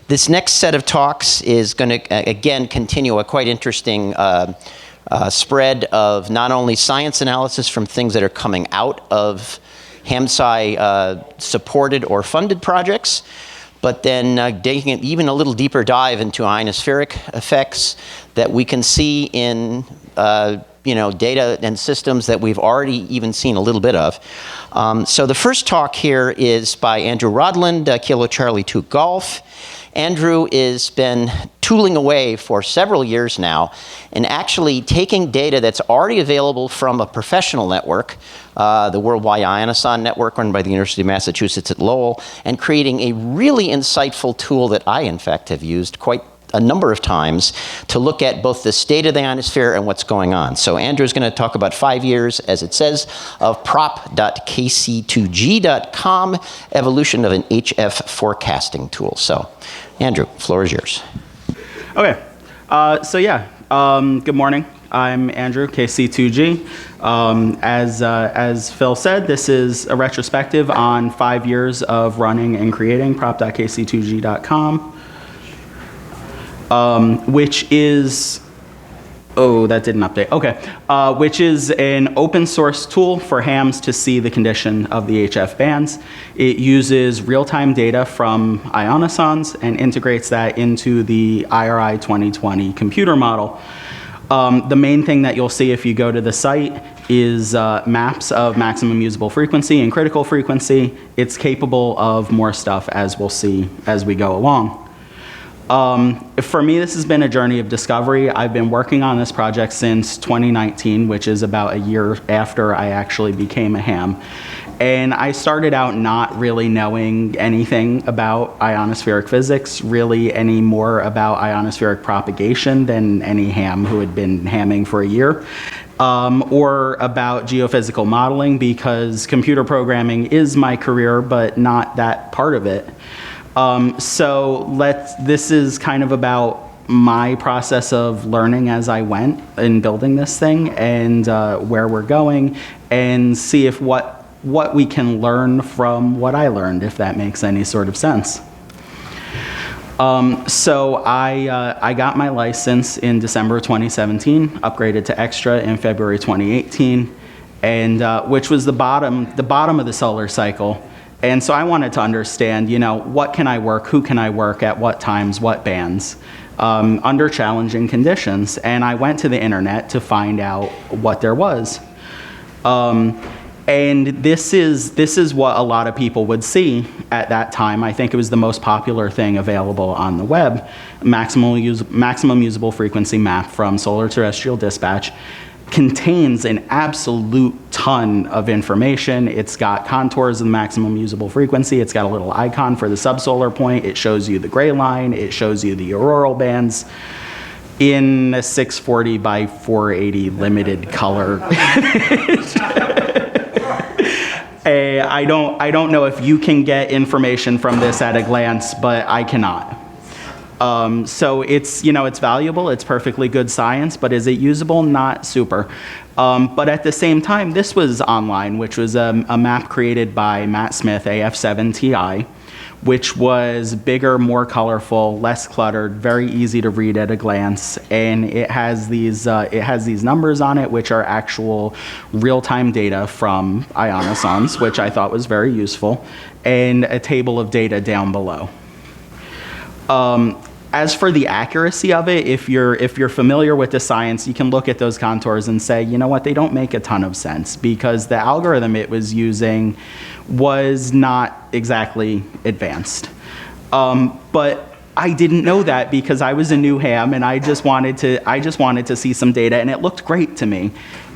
This next set of talks is going to, again, continue a quite interesting spread of not only science analysis from things that are coming out of HamSCI supported or funded projects, but then taking an even a little deeper dive into ionospheric effects that we can see in data and systems that we've already even seen a little bit of. So the first talk here is by Andrew Rodland, Kilo Charlie 2 Golf. Andrew has been tooling away for several years now and actually taking data that's already available from a professional network, the Worldwide Ionoson Network run by the University of Massachusetts at Lowell, and creating a really insightful tool that I, in fact, have used quite a number of times to look at both the state of the ionosphere and what's going on. So Andrew's going to talk about 5 years, as it says, of prop.kc2g.com, evolution of an HF forecasting tool. So Andrew, floor is yours. Okay, good morning. I'm Andrew, KC2G. As Phil said, this is a retrospective on 5 years of running and creating prop.kc2g.com. Which is, that didn't update, okay. Which is an open source tool for hams to see the condition of the HF bands. It uses real-time data from ionosons and integrates that into the IRI 2020 computer model. The main thing that you'll see if you go to the site is maps of maximum usable frequency and critical frequency. It's capable of more stuff, as we'll see as we go along. For me, this has been a journey of discovery. I've been working on this project since 2019, which is about a year after I actually became a ham. And I started out not really knowing anything about ionospheric physics, really any more about ionospheric propagation than any ham who had been hamming for a year, or about geophysical modeling, because computer programming is my career, but not that part of it. This is kind of about my process of learning as I went in building this thing and where we're going, and see if what we can learn from what I learned, if that makes any sort of sense. I got my license in December 2017, upgraded to Extra in February 2018, and which was the bottom of the solar cycle. And so I wanted to understand, what can I work, who can I work, at what times, what bands, under challenging conditions. And I went to the internet to find out what there was. And this is what a lot of people would see at that time. I think it was the most popular thing available on the web, maximum usable frequency map from Solar Terrestrial Dispatch. Contains an absolute ton of information. It's got contours of the maximum usable frequency. It's got a little icon for the subsolar point. It shows you the gray line. It shows you the auroral bands in a 640 by 480 limited color. I don't know if you can get information from this at a glance, but I cannot. So it's valuable, it's perfectly good science, but is it usable? Not super. But at the same time, this was online, which was a map created by Matt Smith, AF7TI, which was bigger, more colorful, less cluttered, very easy to read at a glance, and it has these numbers on it, which are actual real-time data from ionosons, which I thought was very useful, and a table of data down below. As for the accuracy of it, if you're familiar with the science, you can look at those contours and say, you know what, they don't make a ton of sense, because the algorithm it was using was not exactly advanced. But I didn't know that because I was a new ham and I just wanted to see some data, and it looked great to me.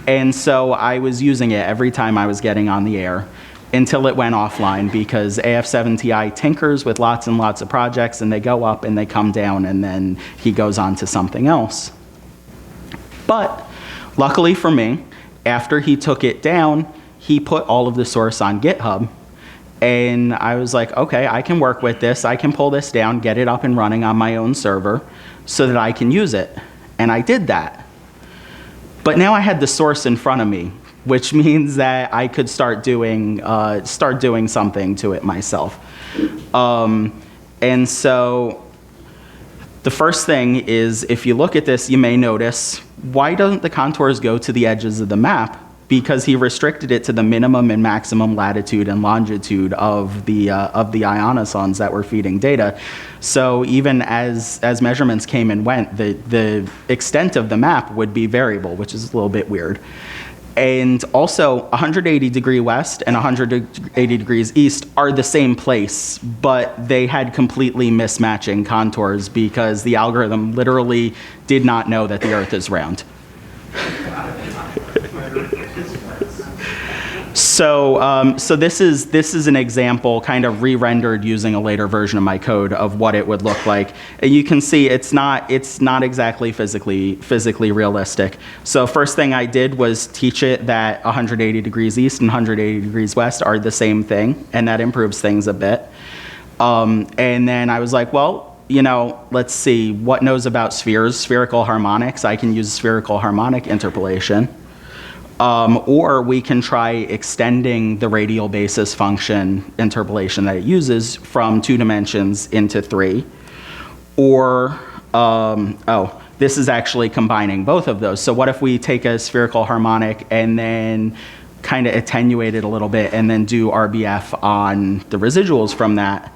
And so I was using it every time I was getting on the air, until it went offline, because AF7TI tinkers with lots and lots of projects, and they go up and they come down, and then he goes on to something else. But luckily for me, after he took it down, he put all of the source on GitHub, and I was like, okay, I can work with this. I can pull this down, get it up and running on my own server so that I can use it. And I did that. But now I had the source in front of me, which means that I could start doing something to it myself. And so The first thing is, if you look at this, you may notice, why don't the contours go to the edges of the map? Because he restricted it to the minimum and maximum latitude and longitude of the ionosons that were feeding data. So even as measurements came and went, the extent of the map would be variable, which is a little bit weird. And also, 180 degree west and 180 degrees east are the same place, but they had completely mismatching contours because the algorithm literally did not know that the Earth is round. So this is an example kind of re-rendered using a later version of my code of what it would look like. And you can see it's not exactly physically realistic. So first thing I did was teach it that 180 degrees east and 180 degrees west are the same thing, and that improves things a bit. And then I was like, well, you know, let's see what knows about spheres, spherical harmonics. I can use spherical harmonic interpolation. Or we can try extending the radial basis function interpolation that it uses from 2 dimensions into 3. Or, this is actually combining both of those. So what if we take a spherical harmonic and then kind of attenuate it a little bit and then do RBF on the residuals from that?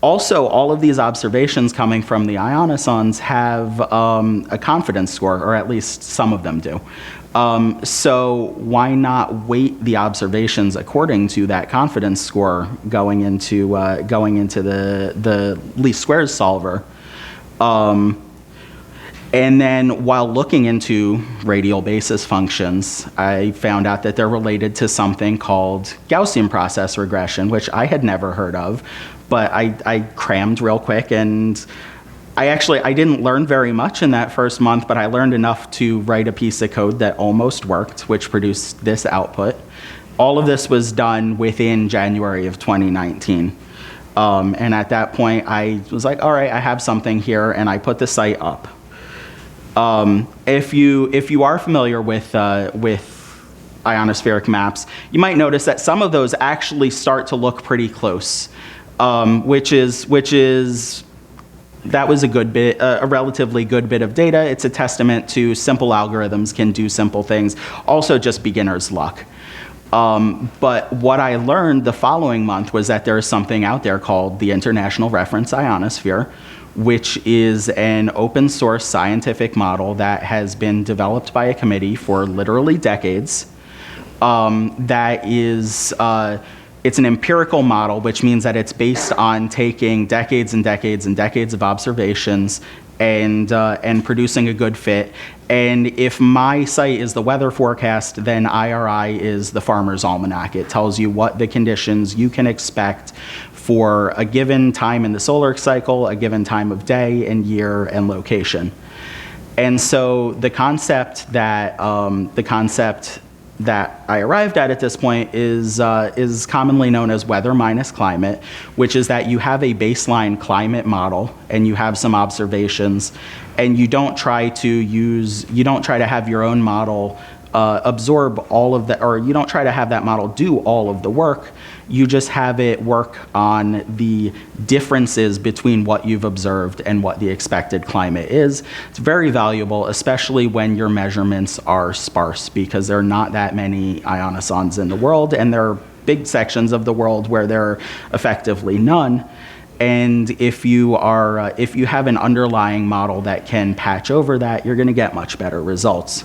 Also, all of these observations coming from the ionosons have a confidence score, or at least some of them do. So why not weight the observations according to that confidence score going into the least squares solver? And then while looking into radial basis functions, I found out that they're related to something called Gaussian process regression, which I had never heard of, but I crammed real quick, and I didn't learn very much in that first month, but I learned enough to write a piece of code that almost worked, which produced this output. All of this was done within January of 2019. And at that point, I was like, all right, I have something here, and I put the site up. If you are familiar with ionospheric maps, you might notice that some of those actually start to look pretty close, that was a good bit, a relatively good bit of data. It's a testament to simple algorithms can do simple things, also just beginner's luck. But what I learned the following month was that there is something out there called the International Reference Ionosphere, which is an open source scientific model that has been developed by a committee for literally decades. It's an empirical model, which means that it's based on taking decades and decades and decades of observations and producing a good fit. And if my site is the weather forecast, then IRI is the farmer's almanac. It tells you what the conditions you can expect for a given time in the solar cycle, a given time of day and year and location. And so the concept that I arrived at this point is commonly known as weather minus climate, which is that you have a baseline climate model and you have some observations, and you don't try to have your own model absorb all of the, or you don't try to have that model do all of the work. You just have it work on the differences between what you've observed and what the expected climate is. It's very valuable, especially when your measurements are sparse, because there are not that many ionosons in the world, and there are big sections of the world where there are effectively none. And if you have an underlying model that can patch over that, you're going to get much better results.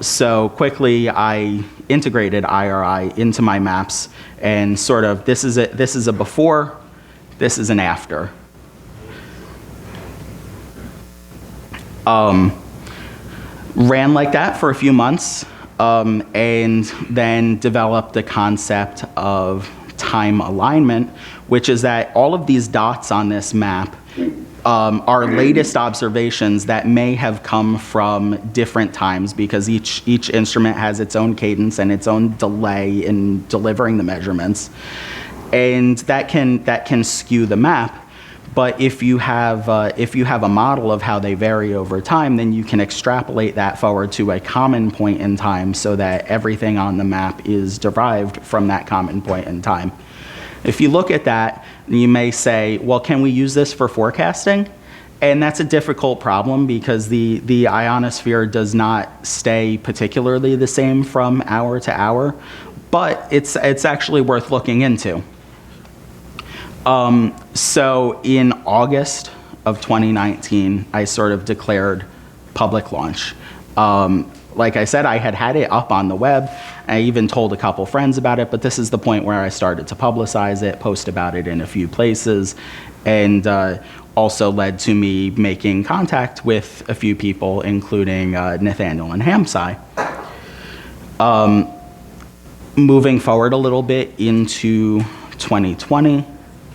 So quickly, I integrated IRI into my maps, and sort of this is a before, this is an after. Ran like that for a few months, and then developed the concept of time alignment, which is that all of these dots on this map are latest observations that may have come from different times, because each instrument has its own cadence and its own delay in delivering the measurements, and that can skew the map. But if you have a model of how they vary over time, then you can extrapolate that forward to a common point in time, so that everything on the map is derived from that common point in time. If you look at that, you may say, well, can we use this for forecasting? And that's a difficult problem because the ionosphere does not stay particularly the same from hour to hour, but it's actually worth looking into. So in August of 2019, I sort of declared public launch. Like I said, I had it up on the web. I even told a couple friends about it, but this is the point where I started to publicize it, post about it in a few places, and also led to me making contact with a few people, including Nathaniel and HamSCI. Moving forward a little bit into 2020,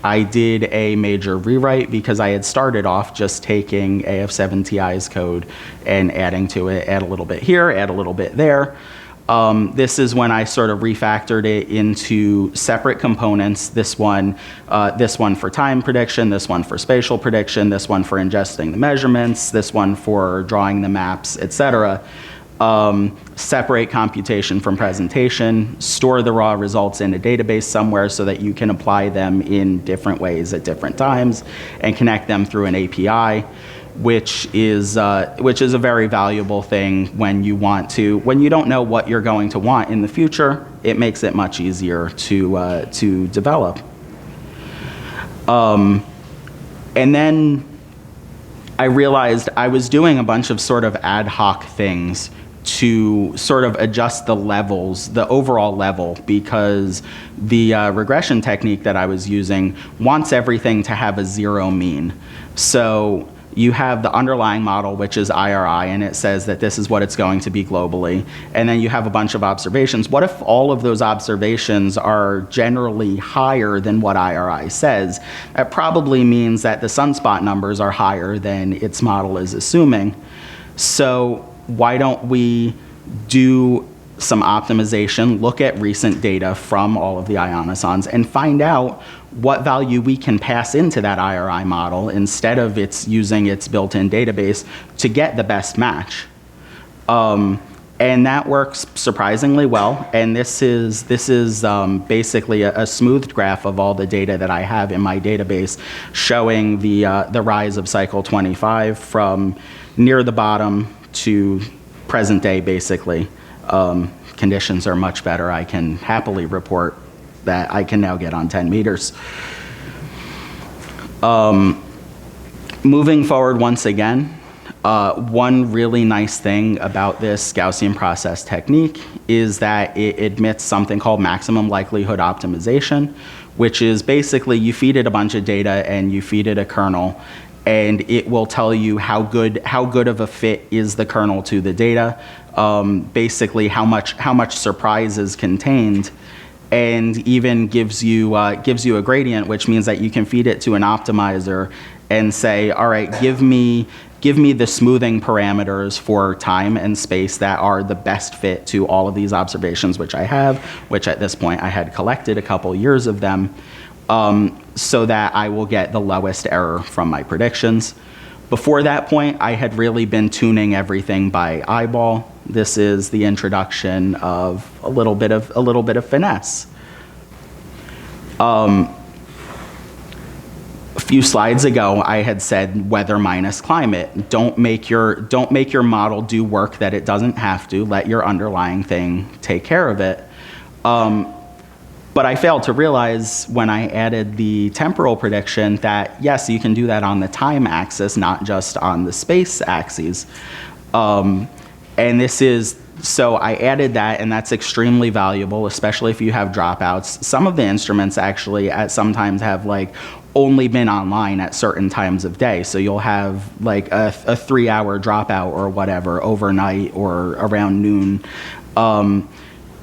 I did a major rewrite because I had started off just taking AF7TI's code and adding to it, add a little bit here, add a little bit there. This is when I sort of refactored it into separate components. This one for time prediction, this one for spatial prediction, this one for ingesting the measurements, this one for drawing the maps, etc. Separate computation from presentation, store the raw results in a database somewhere so that you can apply them in different ways at different times and connect them through an API, which is a very valuable thing when you don't know what you're going to want in the future. It makes it much easier to develop. And then I realized I was doing a bunch of sort of ad hoc things to sort of adjust the levels, the overall level, because the regression technique that I was using wants everything to have a zero mean. So you have the underlying model, which is IRI, and it says that this is what it's going to be globally. And then you have a bunch of observations. What if all of those observations are generally higher than what IRI says? That probably means that the sunspot numbers are higher than its model is assuming. So why don't we do some optimization, look at recent data from all of the ionosons, and find out what value we can pass into that IRI model instead of using its built-in database to get the best match. And that works surprisingly well. And this is basically a smoothed graph of all the data that I have in my database, showing the rise of cycle 25 from near the bottom to present day, basically. Conditions are much better. I can happily report that I can now get on 10 meters. Moving forward once again, one really nice thing about this Gaussian process technique is that it admits something called maximum likelihood optimization, which is basically you feed it a bunch of data and you feed it a kernel, and it will tell you how good of a fit is the kernel to the data, basically how much surprise is contained, and even gives you a gradient, which means that you can feed it to an optimizer and say, all right, give me the smoothing parameters for time and space that are the best fit to all of these observations, which I have, which at this point I had collected a couple years of them, so that I will get the lowest error from my predictions. Before that point, I had really been tuning everything by eyeball. This is the introduction of a little bit of finesse. A few slides ago, I had said weather minus climate. Don't make your model do work that it doesn't have to. Let your underlying thing take care of it. But I failed to realize when I added the temporal prediction that, yes, you can do that on the time axis, not just on the space axes. And so I added that, and that's extremely valuable, especially if you have dropouts. Some of the instruments actually sometimes have only been online at certain times of day. So you'll have a 3-hour dropout or whatever overnight or around noon.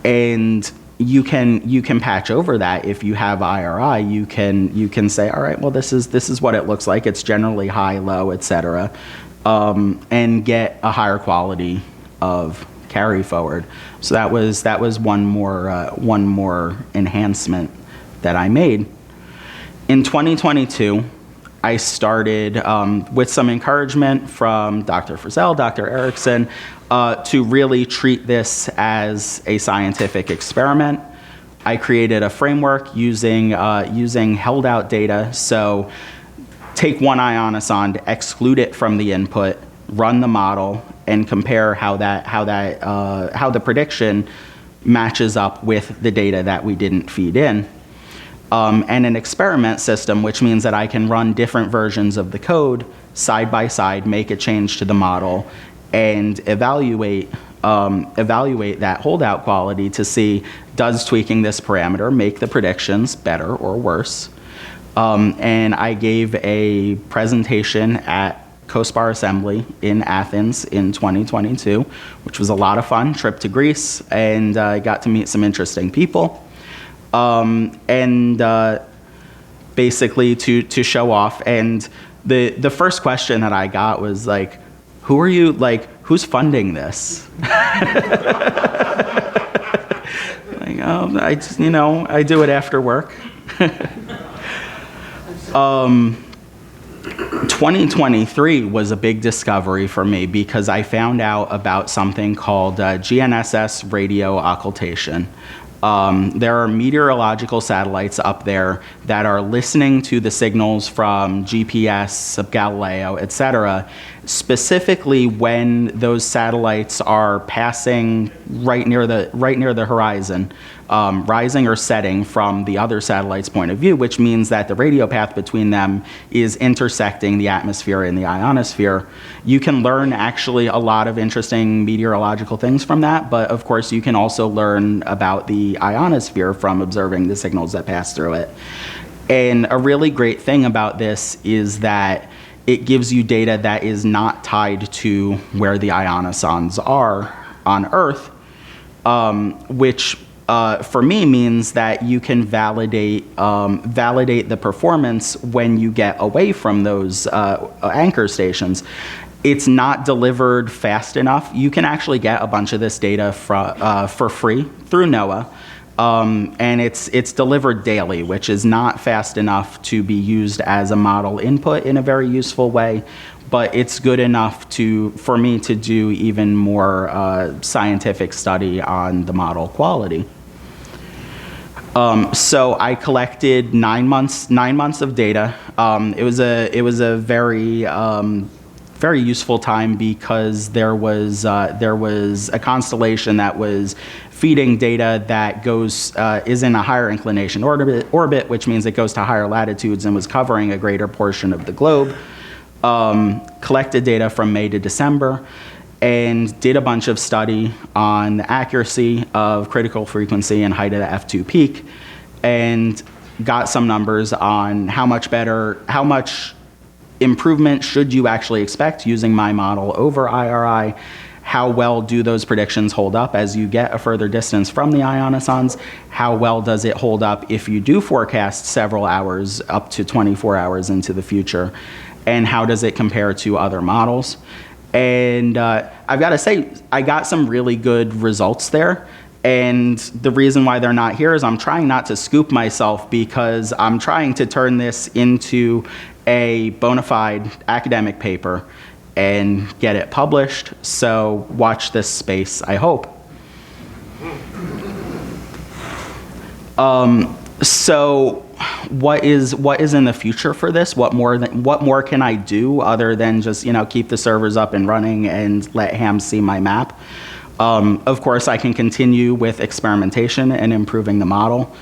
And you can patch over that. If you have IRI, you can say, all right, well, this is what it looks like. It's generally high, low, etc., and get a higher quality of carry forward. So that was one more enhancement that I made. In 2022, I started with some encouragement from Dr. Frizzell, Dr. Erickson, to really treat this as a scientific experiment. I created a framework using held out data. So take one ionosonde, exclude it from the input, run the model, and compare how the prediction matches up with the data that we didn't feed in. And an experiment system, which means that I can run different versions of the code side by side, make a change to the model, and evaluate that holdout quality to see, does tweaking this parameter make the predictions better or worse? And I gave a presentation at COSPAR Assembly in Athens in 2022, which was a lot of fun, trip to Greece, and I got to meet some interesting people. Basically to show off. And the first question that I got was like, who are you, like, who's funding this? Like, oh, I just, I do it after work. 2023 was a big discovery for me because I found out about something called GNSS radio occultation. There are meteorological satellites up there that are listening to the signals from GPS, Galileo, etc., specifically when those satellites are passing right near the horizon, rising or setting from the other satellite's point of view, which means that the radio path between them is intersecting the atmosphere and the ionosphere. You can learn actually a lot of interesting meteorological things from that, but of course you can also learn about the ionosphere from observing the signals that pass through it. And a really great thing about this is that it gives you data that is not tied to where the ionosondes are on Earth, which for me means that you can validate the performance when you get away from those anchor stations. It's not delivered fast enough. You can actually get a bunch of this data for free through NOAA. And it's delivered daily, which is not fast enough to be used as a model input in a very useful way, but it's good enough for me to do even more scientific study on the model quality. So I collected 9 months of data. It was a very useful time because there was a constellation that was feeding data that is in a higher inclination orbit, which means it goes to higher latitudes and was covering a greater portion of the globe. Collected data from May to December and did a bunch of study on the accuracy of critical frequency and height of the F2 peak, and got some numbers on how much improvement should you actually expect using my model over IRI. How well do those predictions hold up as you get a further distance from the ionosondes? How well does it hold up if you do forecast several hours, up to 24 hours into the future? And how does it compare to other models? And I've got to say, I got some really good results there. And the reason why they're not here is I'm trying not to scoop myself, because I'm trying to turn this into a bona fide academic paper and get it published. So watch this space, I hope. So what is in the future for this? What more can I do other than just keep the servers up and running and let Ham see my map? Of course, I can continue with experimentation and improving the model.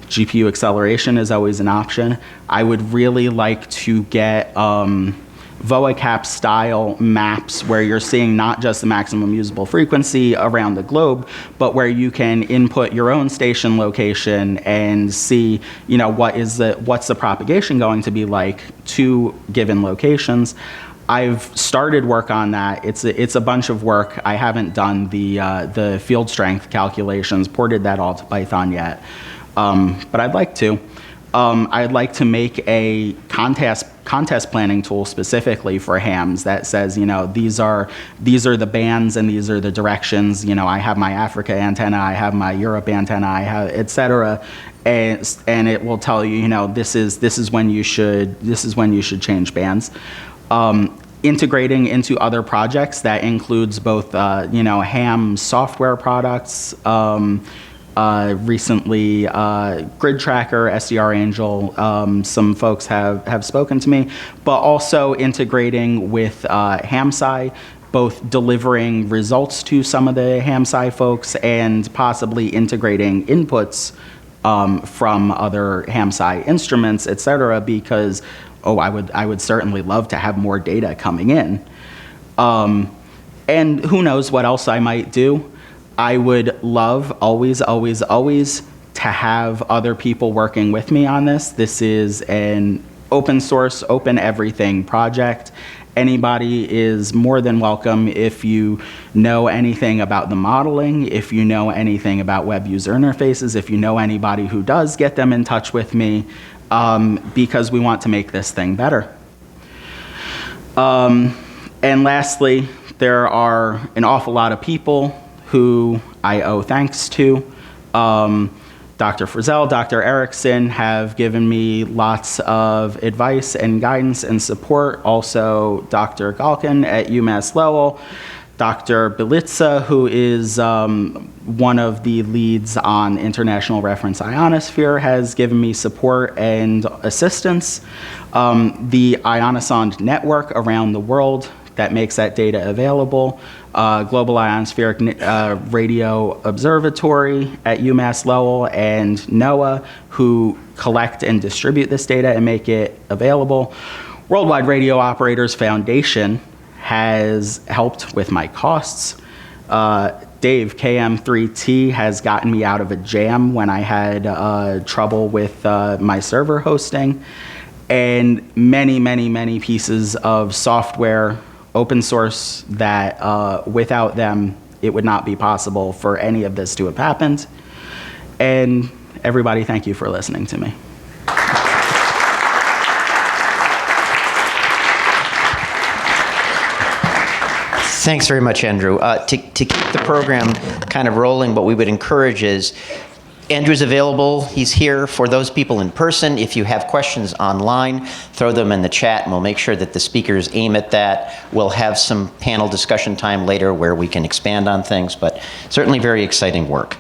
GPU acceleration is always an option. I would really like to get VOACAP style maps where you're seeing not just the maximum usable frequency around the globe, but where you can input your own station location and see, what's the propagation going to be like to given locations. I've started work on that. It's a bunch of work. I haven't done the field strength calculations, ported that all to Python yet, but I'd like to. I'd like to make a contest planning tool specifically for hams that says, these are the bands and these are the directions. I have my Africa antenna, I have my Europe antenna, I have et cetera, and it will tell you, this is when you should change bands. Integrating into other projects that includes both, ham software products, Recently, Grid Tracker, SDR Angel, some folks have spoken to me, but also integrating with HamSCI, both delivering results to some of the HamSCI folks and possibly integrating inputs from other HamSCI instruments, et cetera, because, I would certainly love to have more data coming in. And who knows what else I might do. I would love, always, always, always, to have other people working with me on this. This is an open source, open everything project. Anybody is more than welcome. If you know anything about the modeling, if you know anything about web user interfaces, if you know anybody who does, get them in touch with me, because we want to make this thing better. And lastly, there are an awful lot of people who I owe thanks to. Dr. Frizzell, Dr. Erickson have given me lots of advice and guidance and support. Also, Dr. Galkin at UMass Lowell, Dr. Belitza, who is one of the leads on International Reference Ionosphere, has given me support and assistance. The Ionosonde network around the world that makes that data available. Global Ionospheric Radio Observatory at UMass Lowell, and NOAA, who collect and distribute this data and make it available. Worldwide Radio Operators Foundation has helped with my costs. Dave, KM3T, has gotten me out of a jam when I had trouble with my server hosting. And many, many, many pieces of software, open source, that without them, it would not be possible for any of this to have happened. And everybody, thank you for listening to me. Thanks very much, Andrew. To keep the program kind of rolling, what we would encourage is, Andrew's available. He's here for those people in person. If you have questions online, throw them in the chat, and we'll make sure that the speakers aim at that. We'll have some panel discussion time later where we can expand on things, but certainly very exciting work.